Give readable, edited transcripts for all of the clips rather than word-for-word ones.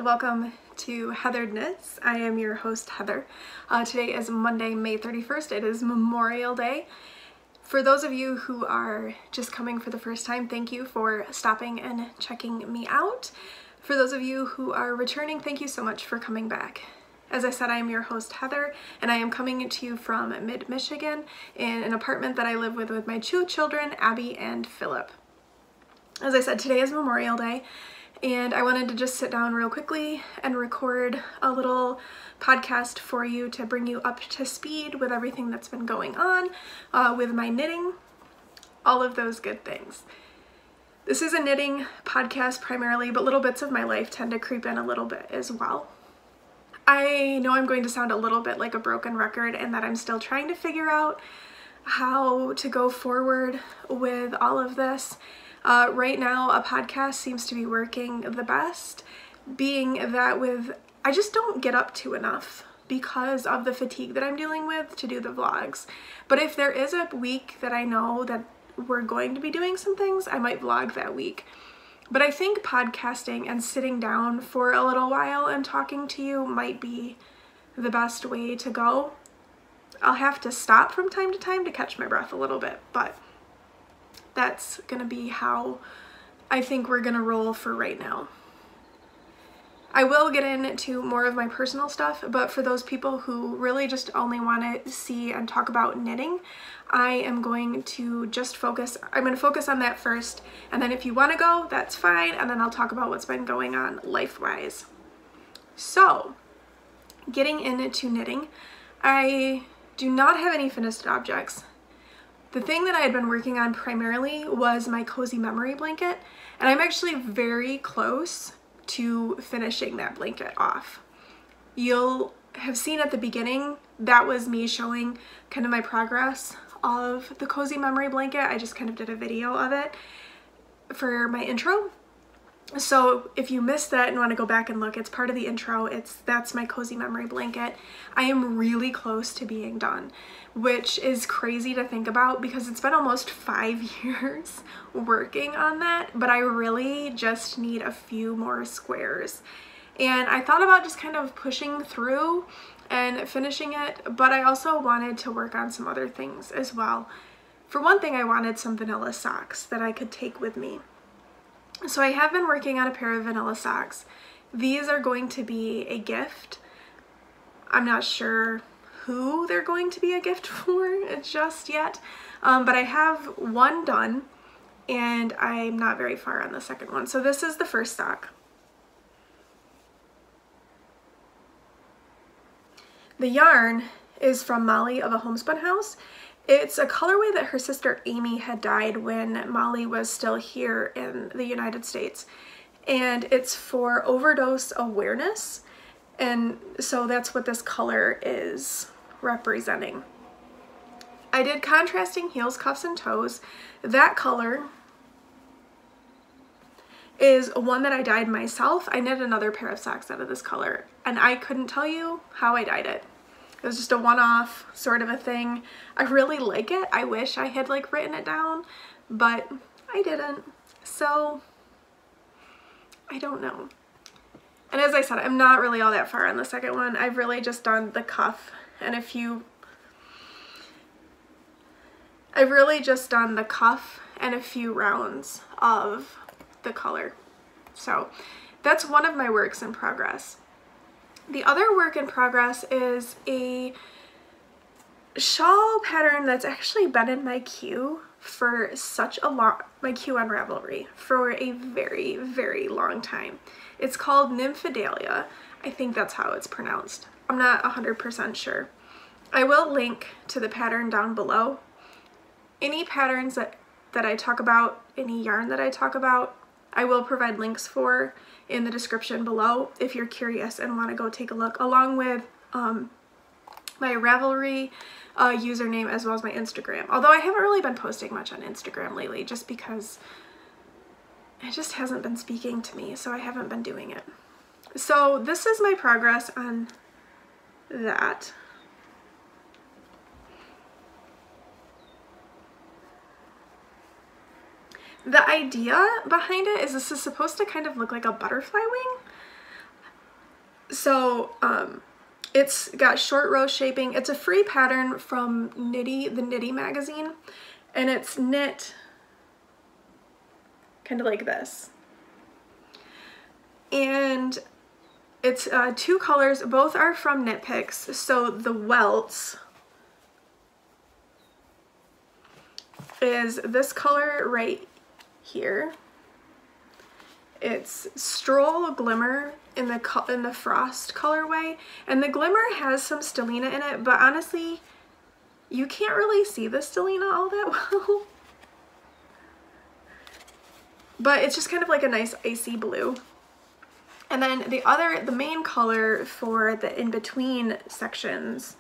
welcome to heatheredknitz. I am your host, Heather. Today is Monday, May 31st. It is Memorial Day. For those of you who are just coming for the first time, thank you for stopping and checking me out. For those of you who are returning, thank you so much for coming back. As I said, I am your host, Heather, and I am coming to you from mid-Michigan in an apartment that I live with my two children, Abby and Philip. As I said, today is Memorial Day, and I wanted to just sit down real quickly and record a little podcast for you to bring you up to speed with everything that's been going on with my knitting, all of those good things. This is a knitting podcast primarily, but little bits of my life tend to creep in a little bit as well. I know I'm going to sound a little bit like a broken record and that I'm still trying to figure out how to go forward with all of this. Right now, a podcast seems to be working the best, being that I just don't get up to enough because of the fatigue that I'm dealing with to do the vlogs. But if there is a week that I know that we're going to be doing some things, I might vlog that week. But I think podcasting and sitting down for a little while and talking to you might be the best way to go. I'll have to stop from time to time to catch my breath a little bit, but that's gonna be how I think we're gonna roll for right now. I will get into more of my personal stuff, but for those people who really just only want to see and talk about knitting, I am going to just focus on that first, and then if you want to go, that's fine, and then I'll talk about what's been going on life-wise. So, getting into knitting, I do not have any finished objects. The thing that I had been working on primarily was my cozy memory blanket, and I'm actually very close to finishing that blanket off. You'll have seen at the beginning, that was me showing kind of my progress of the cozy memory blanket. I just kind of did a video of it for my intro. So if you missed that and want to go back and look, it's part of the intro. That's my cozy memory blanket. I am really close to being done, which is crazy to think about because it's been almost 5 years working on that, but I really just need a few more squares. And I thought about just kind of pushing through and finishing it, but I also wanted to work on some other things as well. For one thing, I wanted some vanilla socks that I could take with me. So I have been working on a pair of vanilla socks. These are going to be a gift. I'm not sure who they're going to be a gift for just yet, but I have one done and I'm not very far on the second one. So this is the first sock. The yarn is from Molly of a Homespun House. It's a colorway that her sister Amy had dyed when Molly was still here in the United States. And it's for overdose awareness. And so that's what this color is representing. I did contrasting heels, cuffs, and toes. That color is one that I dyed myself. I knit another pair of socks out of this color, and I couldn't tell you how I dyed it. It was just a one-off sort of a thing. I really like it. I wish I had like written it down, but I didn't. So I don't know. And as I said, I'm not really all that far on the second one. I've really just done the cuff and a few rounds of the color. So that's one of my works in progress. The other work in progress is a shawl pattern that's actually been in my queue for my queue on Ravelry for a very, very long time. It's called Nymphadelia. I think that's how it's pronounced. I'm not 100% sure. I will link to the pattern down below. Any patterns that I talk about, any yarn that I talk about, I will provide links for in the description below if you're curious and want to go take a look, along with my Ravelry username as well as my Instagram. Although I haven't really been posting much on Instagram lately just because it just hasn't been speaking to me, so I haven't been doing it. So this is my progress on that. The idea behind it is this is supposed to kind of look like a butterfly wing. So it's got short row shaping. It's a free pattern from Knitty, the Knitty magazine, and it's knit kind of like this. And it's 2 colors, both are from Knit Picks. So the welts is this color right here. It's Stroll Glimmer in the Frost colorway, and the Glimmer has some stellina in it, but honestly, you can't really see the stellina all that well. But it's just kind of like a nice icy blue. And then the main color for the in-between sections,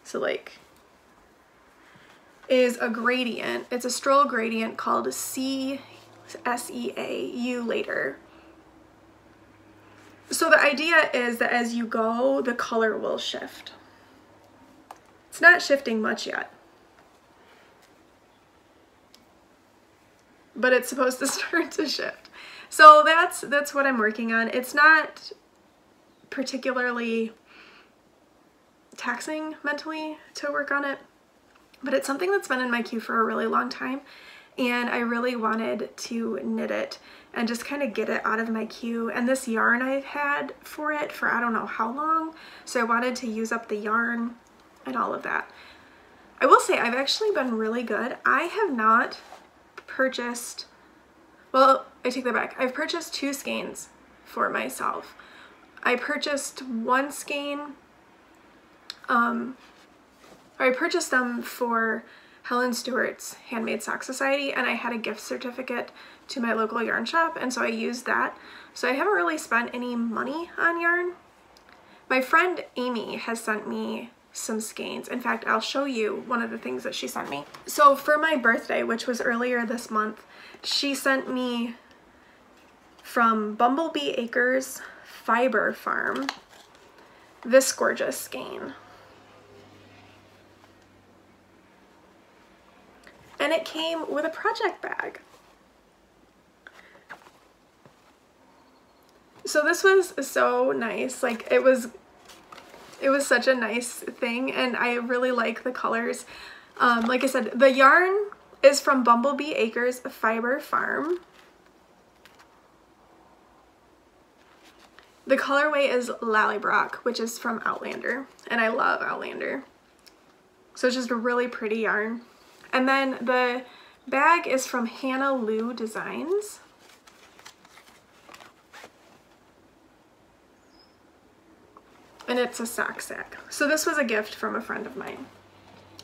so like, is a gradient. It's a Stroll gradient called SEA, you later. So the idea is that as you go, the color will shift. It's not shifting much yet, but it's supposed to start to shift. So that's what I'm working on. It's not particularly taxing mentally to work on it, but it's something that's been in my queue for a really long time, and I really wanted to knit it and just kind of get it out of my queue. And this yarn I've had for it for I don't know how long, so I wanted to use up the yarn and all of that. I will say I've actually been really good. I have not purchased, well, I take that back. I've purchased 2 skeins for myself. I purchased 1 skein, I purchased them for Helen Stewart's Handmade Sock Society, and I had a gift certificate to my local yarn shop, and so I used that. So I haven't really spent any money on yarn. My friend Amy has sent me some skeins. In fact, I'll show you one of the things that she sent me. So for my birthday, which was earlier this month, she sent me from Bumblebee Acres Fiber Farm this gorgeous skein. And it came with a project bag. So this was so nice. Like it was such a nice thing, and I really like the colors. Like I said, the yarn is from Bumblebee Acres Fiber Farm. The colorway is Lallybrock, which is from Outlander, and I love Outlander. So it's just a really pretty yarn. And then the bag is from Hannah Lou Designs. And it's a sock sack. So this was a gift from a friend of mine.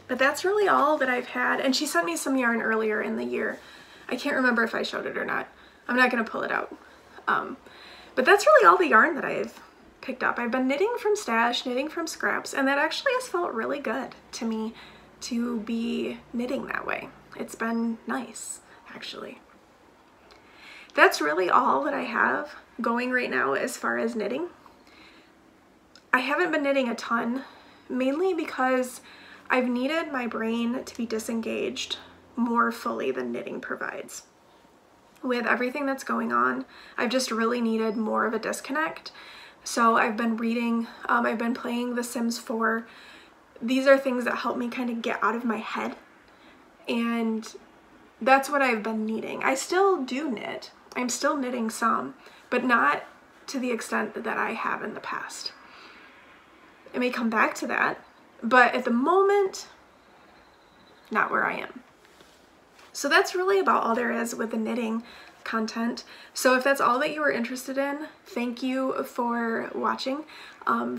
But that's really all that I've had. And she sent me some yarn earlier in the year. I can't remember if I showed it or not. I'm not going to pull it out. But that's really all the yarn that I've picked up. I've been knitting from stash, knitting from scraps, and that actually has felt really good to me to be knitting that way. It's been nice, actually. That's really all that I have going right now as far as knitting. I haven't been knitting a ton, mainly because I've needed my brain to be disengaged more fully than knitting provides. With everything that's going on, I've just really needed more of a disconnect. So I've been reading, I've been playing The Sims 4. These are things that help me kind of get out of my head, and that's what I've been needing. I still do knit. I'm still knitting some, but not to the extent that I have in the past. I may come back to that, but at the moment, not where I am. So that's really about all there is with the knitting content. So if that's all that you were interested in, thank you for watching.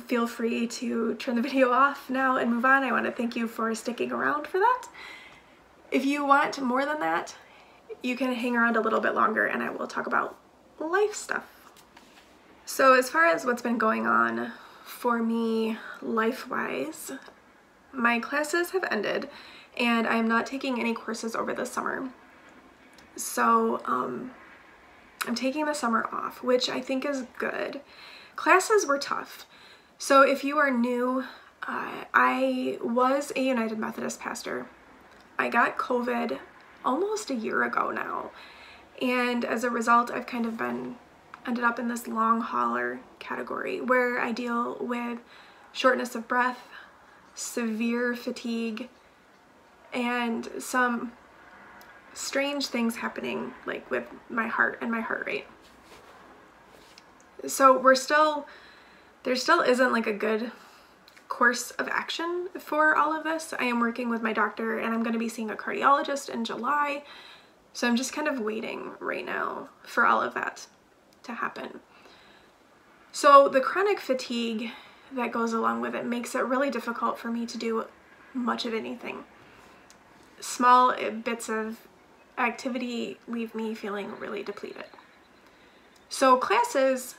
Feel free to turn the video off now and move on. I want to thank you for sticking around for that. If you want more than that, you can hang around a little bit longer and I will talk about life stuff. So as far as what's been going on for me life-wise, my classes have ended and I'm not taking any courses over the summer. So I'm taking the summer off, which I think is good. Classes were tough. So if you are new, I was a United Methodist pastor. I got COVID almost a year ago now. And as a result, I've kind of been ended up in this long hauler category where I deal with shortness of breath, severe fatigue, and some strange things happening like with my heart and my heart rate. So there still isn't like a good course of action for all of this. I am working with my doctor and I'm going to be seeing a cardiologist in July. So I'm just kind of waiting right now for all of that to happen. So the chronic fatigue that goes along with it makes it really difficult for me to do much of anything. Small bits of activity leave me feeling really depleted. So classes,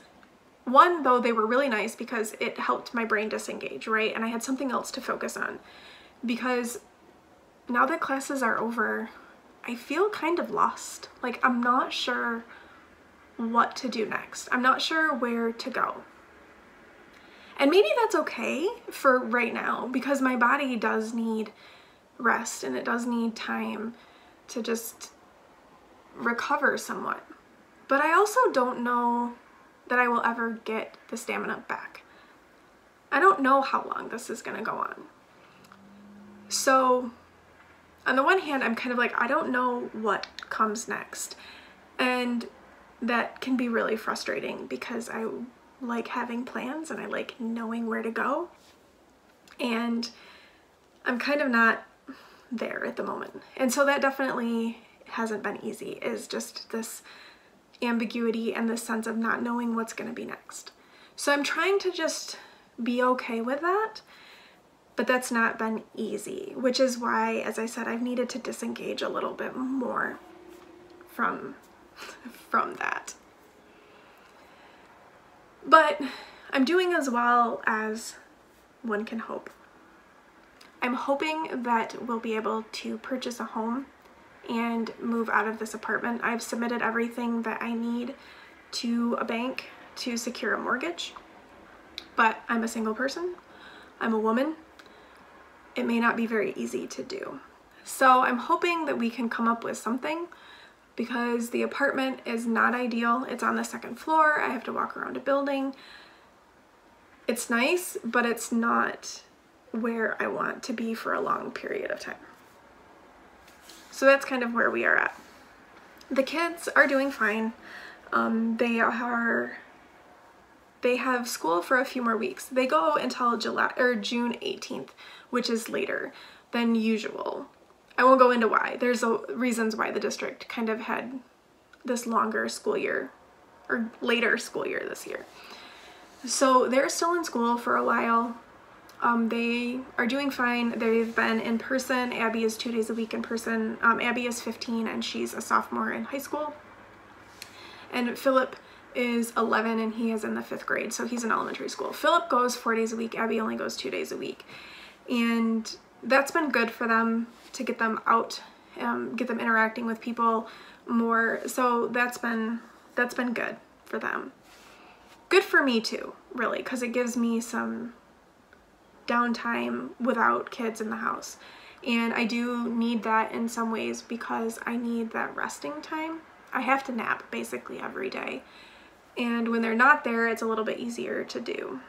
one, though, they were really nice because it helped my brain disengage, right? And I had something else to focus on, because now that classes are over, I feel kind of lost. Like, I'm not sure what to do next. I'm not sure where to go. And maybe that's okay for right now, because my body does need rest and it does need time to just recover somewhat. But I also don't know that I will ever get the stamina back. I don't know how long this is going to go on. So on the one hand, I'm kind of like, I don't know what comes next. And that can be really frustrating because I like having plans and I like knowing where to go. And I'm kind of not there at the moment. And so that definitely hasn't been easy, is just this ambiguity and this sense of not knowing what's going to be next. So I'm trying to just be okay with that, but that's not been easy, which is why, as I said, I've needed to disengage a little bit more from that. But I'm doing as well as one can hope. I'm hoping that we'll be able to purchase a home and move out of this apartment. I've submitted everything that I need to a bank to secure a mortgage, but I'm a single person. I'm a woman. It may not be very easy to do. So I'm hoping that we can come up with something, because the apartment is not ideal. It's on the second floor. I have to walk around a building. It's nice, but it's not where I want to be for a long period of time. So that's kind of where we are at. The kids are doing fine. They have school for a few more weeks. They go until June 18th, which is later than usual. I won't go into why. There's reasons why the district kind of had this longer school year, or later school year this year. So they're still in school for a while. They are doing fine. They've been in person. Abby is 2 days a week in person. Abby is 15 and she's a sophomore in high school. And Philip is 11 and he is in the 5th grade, so he's in elementary school. Philip goes 4 days a week. Abby only goes 2 days a week. And that's been good for them to get them out, get them interacting with people more. So that's been good for them. Good for me too, really, because it gives me some downtime without kids in the house. And I do need that in some ways because I need that resting time. I have to nap basically every day. And when they're not there, it's a little bit easier to do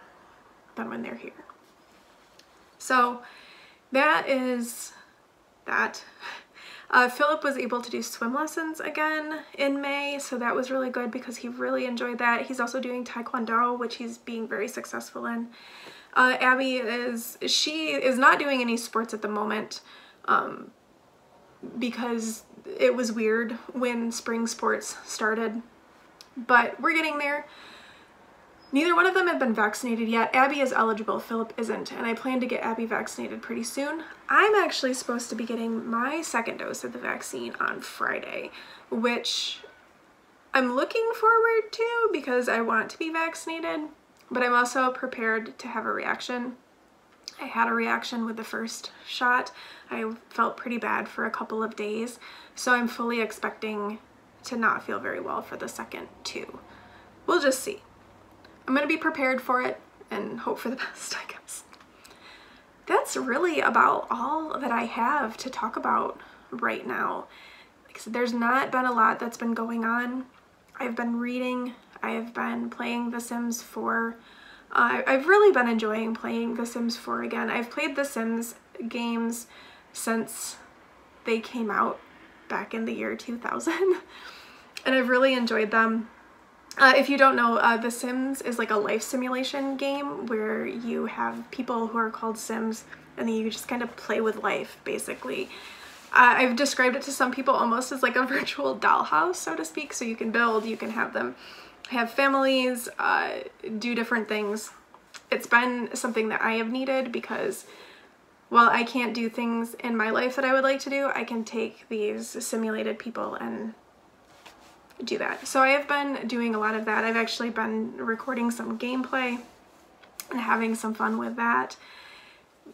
than when they're here. So that is that. Philip was able to do swim lessons again in May, so that was really good because he really enjoyed that. He's also doing Taekwondo, which he's being very successful in. Abby is not doing any sports at the moment because it was weird when spring sports started, but we're getting there. Neither one of them have been vaccinated yet. Abby is eligible, Philip isn't, and I plan to get Abby vaccinated pretty soon. I'm actually supposed to be getting my second dose of the vaccine on Friday, which I'm looking forward to because I want to be vaccinated, but I'm also prepared to have a reaction. I had a reaction with the first shot. I felt pretty bad for a couple of days, so I'm fully expecting to not feel very well for the second too. We'll just see. I'm going to be prepared for it and hope for the best, I guess. That's really about all that I have to talk about right now. Like I said, there's not been a lot that's been going on. I've been reading. I have been playing The Sims 4. I've really been enjoying playing The Sims 4 again. I've played The Sims games since they came out back in the year 2000, and I've really enjoyed them. If you don't know, The Sims is like a life simulation game where you have people who are called Sims, and then you just kind of play with life, basically. I've described it to some people almost as like a virtual dollhouse, so to speak, so you can build, you can have them have families, do different things. It's been something that I have needed because while I can't do things in my life that I would like to do, I can take these simulated people and do that. So I have been doing a lot of that. I've actually been recording some gameplay and having some fun with that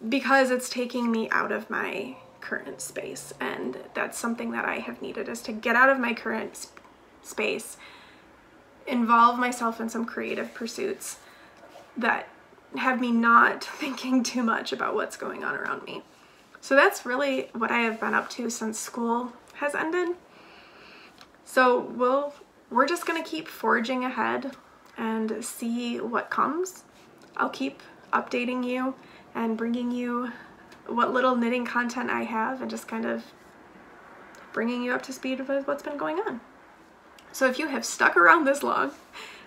because it's taking me out of my current space, and that's something that I have needed, is to get out of my current space, involve myself in some creative pursuits that have me not thinking too much about what's going on around me. So that's really what I have been up to since school has ended. So we're just gonna keep forging ahead and see what comes. I'll keep updating you and bringing you what little knitting content I have and just kind of bringing you up to speed with what's been going on. So if you have stuck around this long,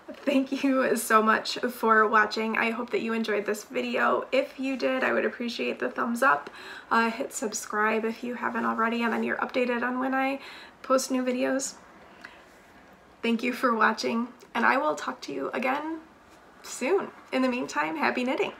thank you so much for watching. I hope that you enjoyed this video. If you did, I would appreciate the thumbs up. Hit subscribe if you haven't already, and then you're updated on when I post new videos. Thank you for watching, and I will talk to you again soon. In the meantime, happy knitting!